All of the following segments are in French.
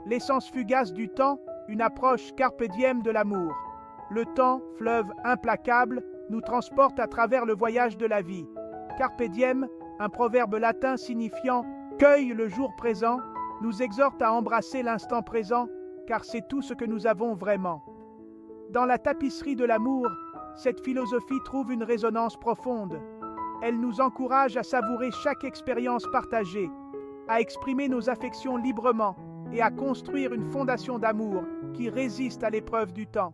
L'essence fugace du temps, une approche carpe diem de l'amour. Le temps, fleuve implacable, nous transporte à travers le voyage de la vie. Carpe diem, un proverbe latin signifiant « cueille le jour présent », nous exhorte à embrasser l'instant présent, car c'est tout ce que nous avons vraiment. Dans la tapisserie de l'amour, cette philosophie trouve une résonance profonde. Elle nous encourage à savourer chaque expérience partagée, à exprimer nos affections librement et à construire une fondation d'amour qui résiste à l'épreuve du temps.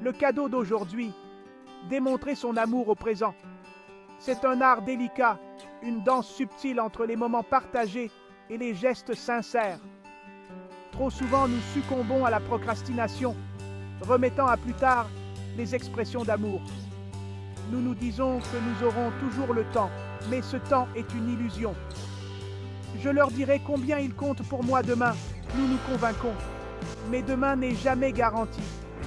Le cadeau d'aujourd'hui, démontrer son amour au présent. C'est un art délicat, une danse subtile entre les moments partagés et les gestes sincères. Trop souvent, nous succombons à la procrastination, remettant à plus tard les expressions d'amour. Nous nous disons que nous aurons toujours le temps, mais ce temps est une illusion. Je leur dirai combien il compte pour moi demain, nous nous convainquons. Mais demain n'est jamais garanti,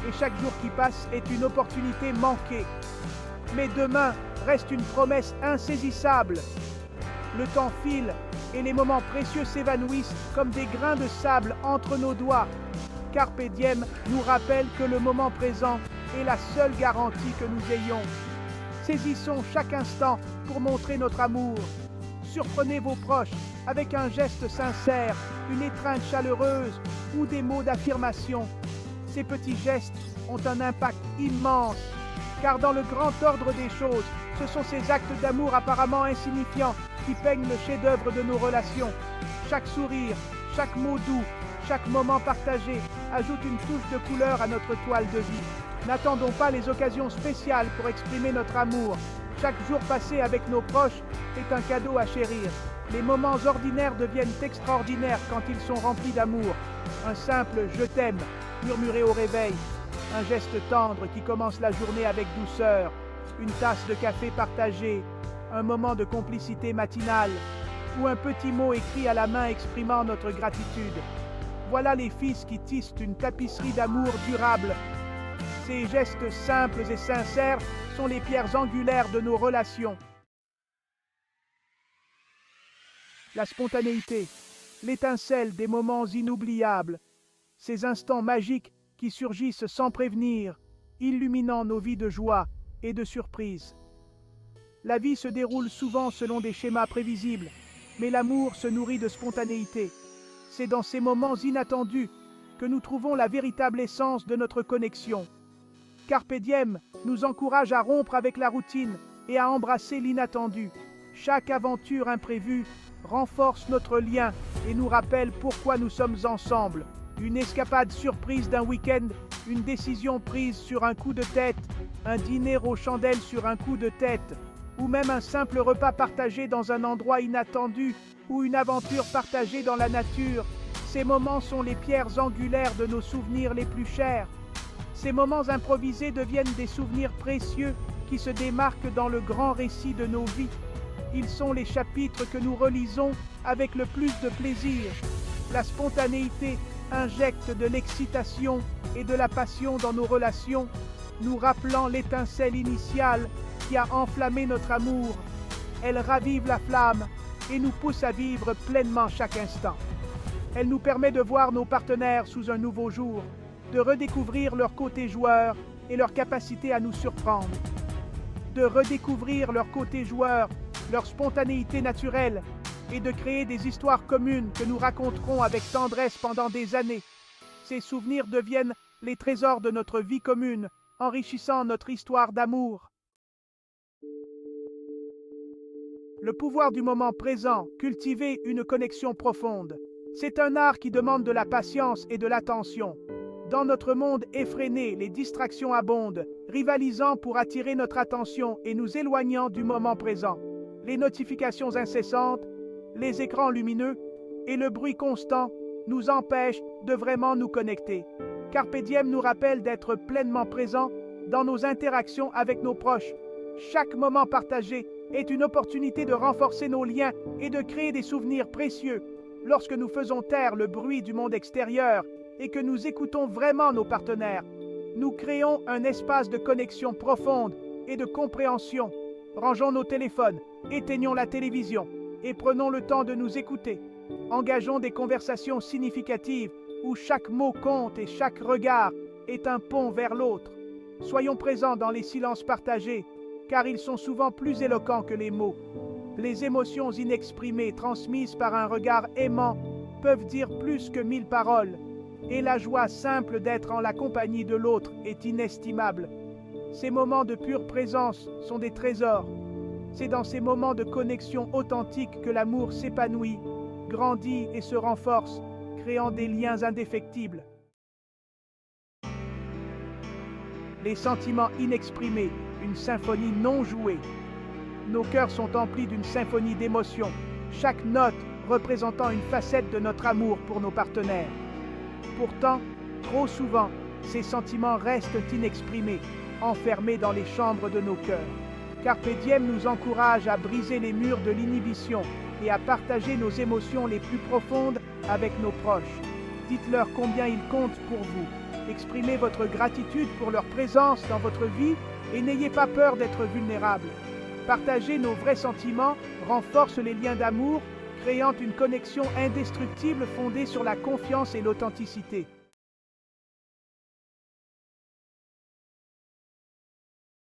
et chaque jour qui passe est une opportunité manquée. Mais demain reste une promesse insaisissable. Le temps file et les moments précieux s'évanouissent comme des grains de sable entre nos doigts. Carpe diem nous rappelle que le moment présent est la seule garantie que nous ayons. Saisissons chaque instant pour montrer notre amour. Surprenez vos proches avec un geste sincère, une étreinte chaleureuse ou des mots d'affirmation. Ces petits gestes ont un impact immense, car dans le grand ordre des choses, ce sont ces actes d'amour apparemment insignifiants qui peignent le chef-d'œuvre de nos relations. Chaque sourire, chaque mot doux, chaque moment partagé ajoute une touche de couleur à notre toile de vie. N'attendons pas les occasions spéciales pour exprimer notre amour. Chaque jour passé avec nos proches est un cadeau à chérir. Les moments ordinaires deviennent extraordinaires quand ils sont remplis d'amour. Un simple « je t'aime » murmuré au réveil, un geste tendre qui commence la journée avec douceur, une tasse de café partagée, un moment de complicité matinale, ou un petit mot écrit à la main exprimant notre gratitude. Voilà les fils qui tissent une tapisserie d'amour durable. Ces gestes simples et sincères sont les pierres angulaires de nos relations. La spontanéité, l'étincelle des moments inoubliables, ces instants magiques qui surgissent sans prévenir, illuminant nos vies de joie et de surprise. La vie se déroule souvent selon des schémas prévisibles, mais l'amour se nourrit de spontanéité. C'est dans ces moments inattendus que nous trouvons la véritable essence de notre connexion. Carpe diem nous encourage à rompre avec la routine et à embrasser l'inattendu. Chaque aventure imprévue renforce notre lien et nous rappelle pourquoi nous sommes ensemble. Une escapade surprise d'un week-end, une décision prise sur un coup de tête, un dîner aux chandelles sur un coup de tête, ou même un simple repas partagé dans un endroit inattendu, ou une aventure partagée dans la nature. Ces moments sont les pierres angulaires de nos souvenirs les plus chers. Ces moments improvisés deviennent des souvenirs précieux qui se démarquent dans le grand récit de nos vies. Ils sont les chapitres que nous relisons avec le plus de plaisir. La spontanéité injecte de l'excitation et de la passion dans nos relations, nous rappelant l'étincelle initiale qui a enflammé notre amour. Elle ravive la flamme et nous pousse à vivre pleinement chaque instant. Elle nous permet de voir nos partenaires sous un nouveau jour, de redécouvrir leur côté joueur et leur capacité à nous surprendre, de redécouvrir leur côté joueur, leur spontanéité naturelle, et de créer des histoires communes que nous raconterons avec tendresse pendant des années. Ces souvenirs deviennent les trésors de notre vie commune, enrichissant notre histoire d'amour. Le pouvoir du moment présent, cultiver une connexion profonde. C'est un art qui demande de la patience et de l'attention. Dans notre monde effréné, les distractions abondent, rivalisant pour attirer notre attention et nous éloignant du moment présent. Les notifications incessantes, les écrans lumineux et le bruit constant nous empêchent de vraiment nous connecter. Carpe diem nous rappelle d'être pleinement présents dans nos interactions avec nos proches. Chaque moment partagé est une opportunité de renforcer nos liens et de créer des souvenirs précieux. Lorsque nous faisons taire le bruit du monde extérieur et que nous écoutons vraiment nos partenaires, nous créons un espace de connexion profonde et de compréhension. Rangeons nos téléphones, éteignons la télévision et prenons le temps de nous écouter. Engageons des conversations significatives où chaque mot compte et chaque regard est un pont vers l'autre. Soyons présents dans les silences partagés, car ils sont souvent plus éloquents que les mots. Les émotions inexprimées transmises par un regard aimant peuvent dire plus que 1000 paroles, et la joie simple d'être en la compagnie de l'autre est inestimable. Ces moments de pure présence sont des trésors. C'est dans ces moments de connexion authentique que l'amour s'épanouit, grandit et se renforce, créant des liens indéfectibles. Les sentiments inexprimés, une symphonie non jouée. Nos cœurs sont emplis d'une symphonie d'émotions, chaque note représentant une facette de notre amour pour nos partenaires. Pourtant, trop souvent, ces sentiments restent inexprimés, enfermés dans les chambres de nos cœurs. Carpe Diem nous encourage à briser les murs de l'inhibition et à partager nos émotions les plus profondes avec nos proches. Dites-leur combien ils comptent pour vous. Exprimez votre gratitude pour leur présence dans votre vie et n'ayez pas peur d'être vulnérable. Partager nos vrais sentiments renforce les liens d'amour, créant une connexion indestructible fondée sur la confiance et l'authenticité.